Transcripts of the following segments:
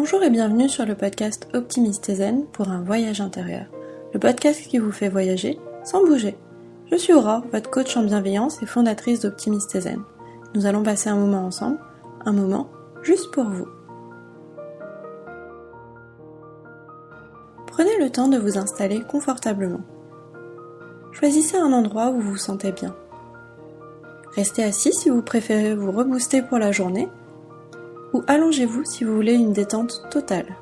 Bonjour et bienvenue sur le podcast Optimiste et Zen pour un voyage intérieur. Le podcast qui vous fait voyager sans bouger. Je suis Aurore, votre coach en bienveillance et fondatrice d'Optimiste et Zen. Nous allons passer un moment ensemble, un moment juste pour vous. Prenez le temps de vous installer confortablement. Choisissez un endroit où vous vous sentez bien. Restez assis si vous préférez vous rebooster pour la journée ou allongez-vous si vous voulez une détente totale.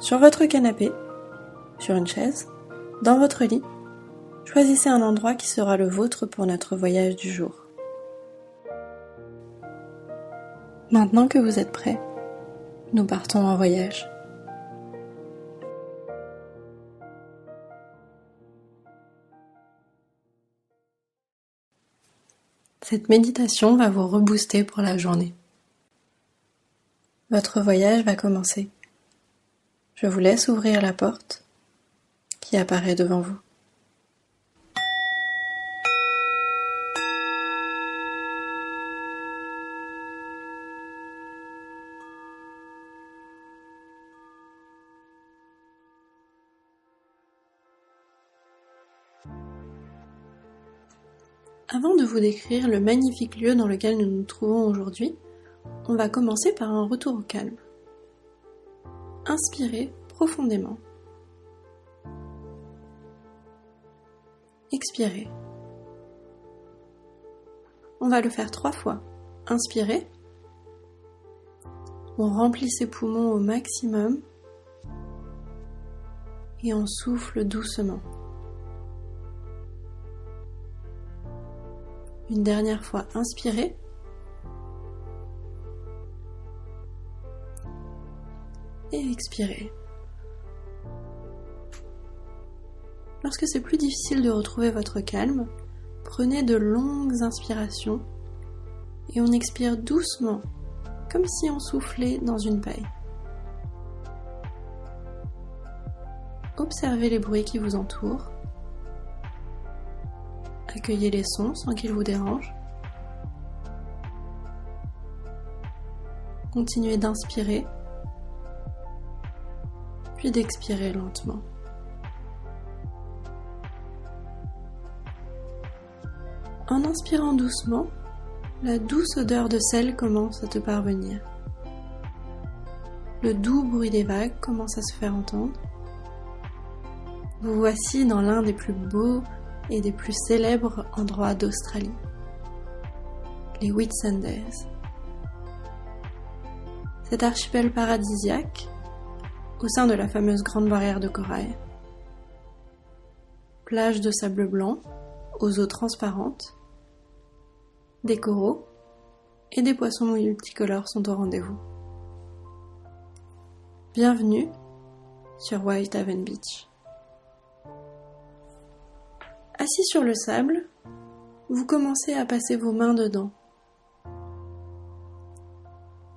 Sur votre canapé, sur une chaise, dans votre lit, choisissez un endroit qui sera le vôtre pour notre voyage du jour. Maintenant que vous êtes prêts, nous partons en voyage. Cette méditation va vous rebooster pour la journée. Votre voyage va commencer. Je vous laisse ouvrir la porte qui apparaît devant vous. Avant de vous décrire le magnifique lieu dans lequel nous nous trouvons aujourd'hui, on va commencer par un retour au calme. Inspirez profondément. Expirez. On va le faire 3 fois. Inspirez. On remplit ses poumons au maximum et on souffle doucement. Une dernière fois, inspirez. Et expirez. Lorsque c'est plus difficile de retrouver votre calme, prenez de longues inspirations et on expire doucement, comme si on soufflait dans une paille. Observez les bruits qui vous entourent. Accueillez les sons sans qu'ils vous dérangent. Continuez d'inspirer, puis d'expirer lentement. En inspirant doucement, la douce odeur de sel commence à te parvenir. Le doux bruit des vagues commence à se faire entendre. Vous voici dans l'un des plus beaux et des plus célèbres endroits d'Australie, les Whitsundays. Cet archipel paradisiaque, au sein de la fameuse Grande Barrière de Corail. Plage de sable blanc, aux eaux transparentes, des coraux et des poissons multicolores sont au rendez-vous. Bienvenue sur Whitehaven Beach. Assis sur le sable, vous commencez à passer vos mains dedans.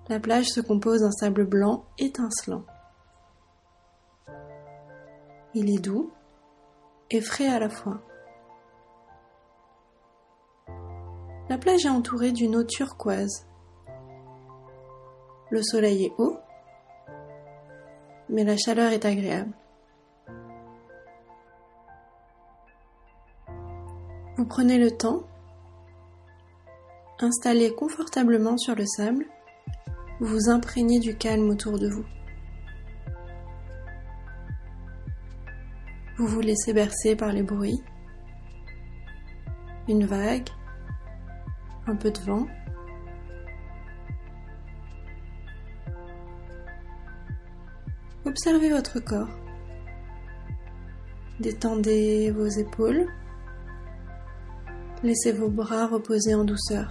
La plage se compose d'un sable blanc étincelant. Il est doux et frais à la fois. La plage est entourée d'une eau turquoise. Le soleil est haut, mais la chaleur est agréable. Vous prenez le temps, installez confortablement sur le sable, vous vous imprégnez du calme autour de vous. Vous vous laissez bercer par les bruits, une vague, un peu de vent. Observez votre corps. Détendez vos épaules. Laissez vos bras reposer en douceur.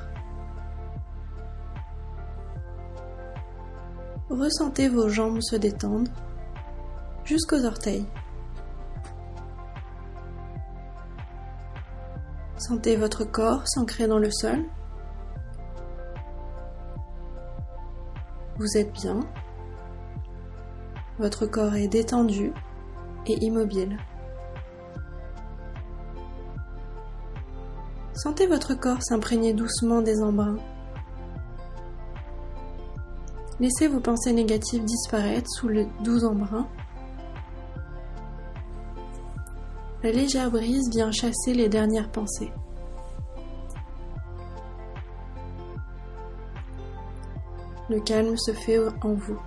Ressentez vos jambes se détendre jusqu'aux orteils. Sentez votre corps s'ancrer dans le sol. Vous êtes bien. Votre corps est détendu et immobile. Sentez votre corps s'imprégner doucement des embruns. Laissez vos pensées négatives disparaître sous le doux embrun. La légère brise vient chasser les dernières pensées. Le calme se fait en vous.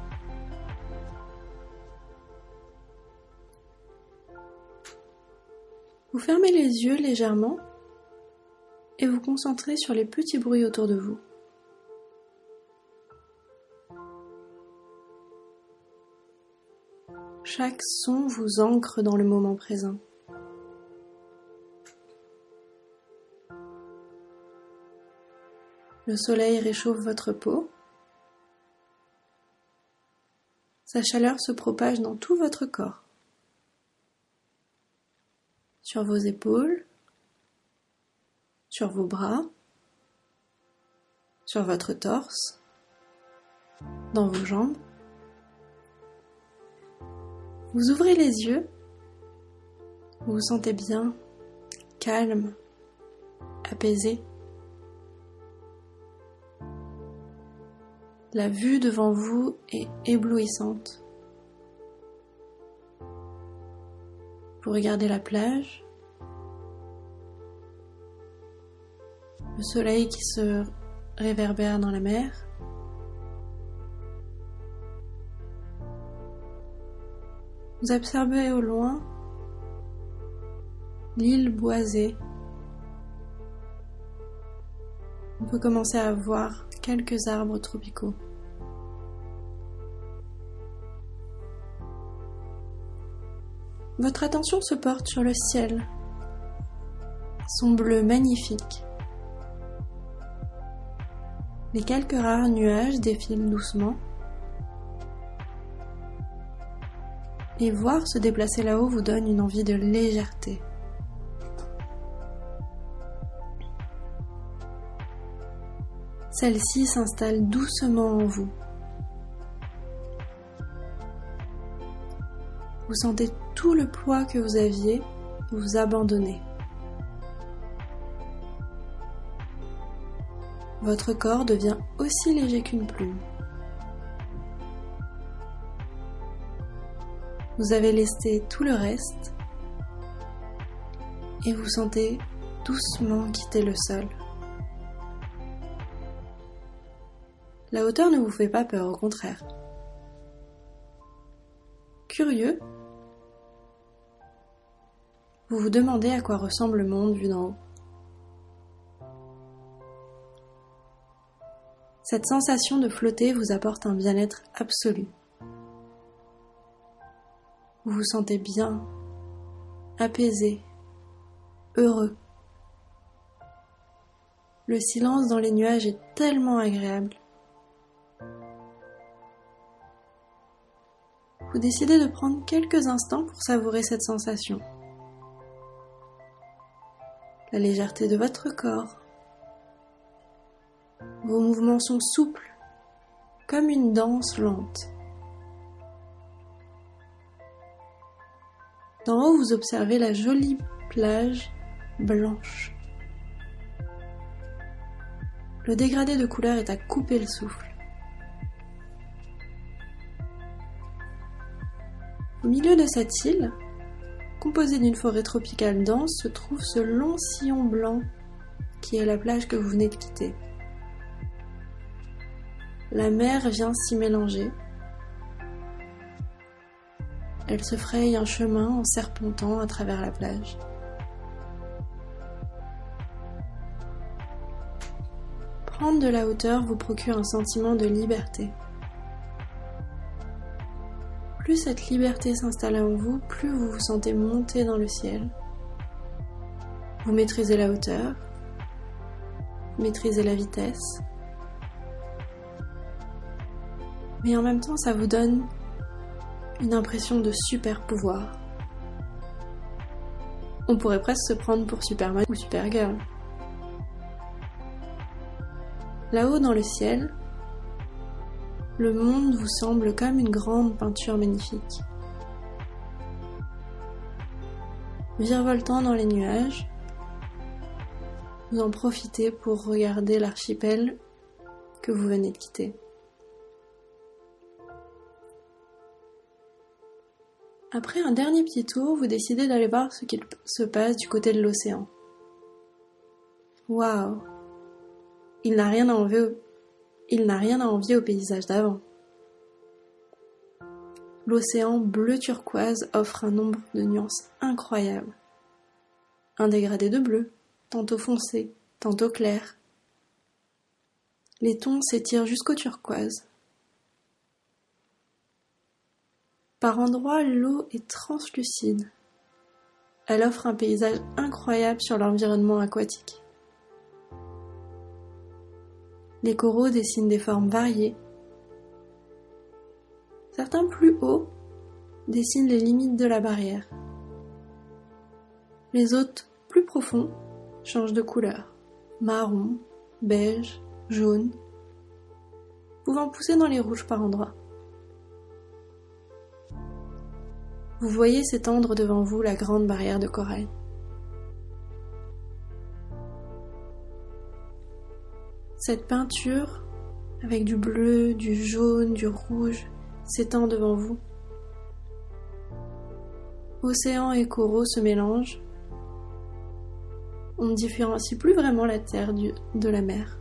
Vous fermez les yeux légèrement et vous concentrez sur les petits bruits autour de vous. Chaque son vous ancre dans le moment présent. Le soleil réchauffe votre peau. Sa chaleur se propage dans tout votre corps. Sur vos épaules, sur vos bras, sur votre torse, dans vos jambes. Vous ouvrez les yeux, vous vous sentez bien, calme, apaisé. La vue devant vous est éblouissante. Vous regardez la plage, le soleil qui se réverbère dans la mer. Vous observez au loin l'île boisée. On peut commencer à voir quelques arbres tropicaux. Votre attention se porte sur le ciel, son bleu magnifique. Les quelques rares nuages défilent doucement. Et voir se déplacer là-haut vous donne une envie de légèreté. Celle-ci s'installe doucement en vous. Vous sentez tout le poids que vous aviez vous abandonner. Votre corps devient aussi léger qu'une plume. Vous avez laissé tout le reste et vous sentez doucement quitter le sol. La hauteur ne vous fait pas peur, au contraire. Curieux, vous vous demandez à quoi ressemble le monde vu d'en haut. Cette sensation de flotter vous apporte un bien-être absolu. Vous vous sentez bien, apaisé, heureux. Le silence dans les nuages est tellement agréable. Vous décidez de prendre quelques instants pour savourer cette sensation. La légèreté de votre corps. Vos mouvements sont souples, comme une danse lente. D'en haut, vous observez la jolie plage blanche. Le dégradé de couleurs est à couper le souffle. Au milieu de cette île, composée d'une forêt tropicale dense, se trouve ce long sillon blanc qui est la plage que vous venez de quitter. La mer vient s'y mélanger. Elle se fraye un chemin en serpentant à travers la plage. Prendre de la hauteur vous procure un sentiment de liberté. Plus cette liberté s'installe en vous, plus vous vous sentez monter dans le ciel. Vous maîtrisez la hauteur, maîtrisez la vitesse, mais en même temps ça vous donne une impression de super pouvoir. On pourrait presque se prendre pour Superman ou Supergirl. Là-haut dans le ciel, le monde vous semble comme une grande peinture magnifique. Virevoltant dans les nuages, vous en profitez pour regarder l'archipel que vous venez de quitter. Après un dernier petit tour, vous décidez d'aller voir ce qu'il se passe du côté de l'océan. Waouh! Il n'a rien à envier au paysage d'avant. L'océan bleu turquoise offre un nombre de nuances incroyables. Un dégradé de bleu, tantôt foncé, tantôt clair. Les tons s'étirent jusqu'au turquoise. Par endroits, l'eau est translucide. Elle offre un paysage incroyable sur l'environnement aquatique. Les coraux dessinent des formes variées. Certains plus hauts dessinent les limites de la barrière. Les autres, plus profonds, changent de couleur. Marron, beige, jaune, pouvant pousser dans les rouges par endroits. Vous voyez s'étendre devant vous la grande barrière de corail. Cette peinture, avec du bleu, du jaune, du rouge, s'étend devant vous. Océan et coraux se mélangent. On ne différencie plus vraiment la terre de la mer.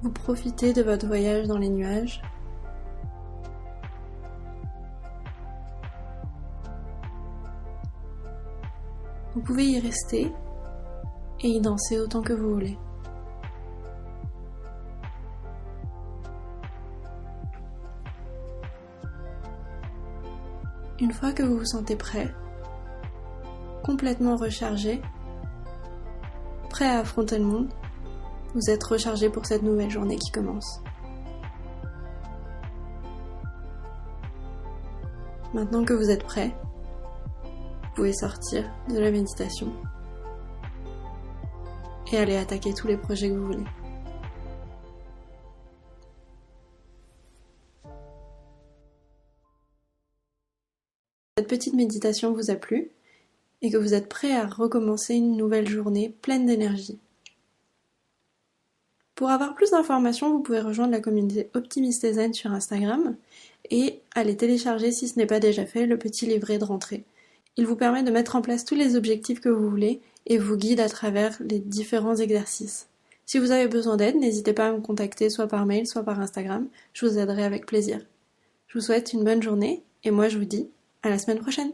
Vous profitez de votre voyage dans les nuages. Vous pouvez y rester et y danser autant que vous voulez. Une fois que vous vous sentez prêt, complètement rechargé, prêt à affronter le monde, vous êtes rechargé pour cette nouvelle journée qui commence. Maintenant que vous êtes prêt, vous pouvez sortir de la méditation et aller attaquer tous les projets que vous voulez. Cette petite méditation vous a plu et que vous êtes prêt à recommencer une nouvelle journée pleine d'énergie. Pour avoir plus d'informations, vous pouvez rejoindre la communauté Optimiste et Zen sur Instagram et aller télécharger, si ce n'est pas déjà fait, le petit livret de rentrée. Il vous permet de mettre en place tous les objectifs que vous voulez et vous guide à travers les différents exercices. Si vous avez besoin d'aide, n'hésitez pas à me contacter soit par mail, soit par Instagram. Je vous aiderai avec plaisir. Je vous souhaite une bonne journée et moi je vous dis à la semaine prochaine.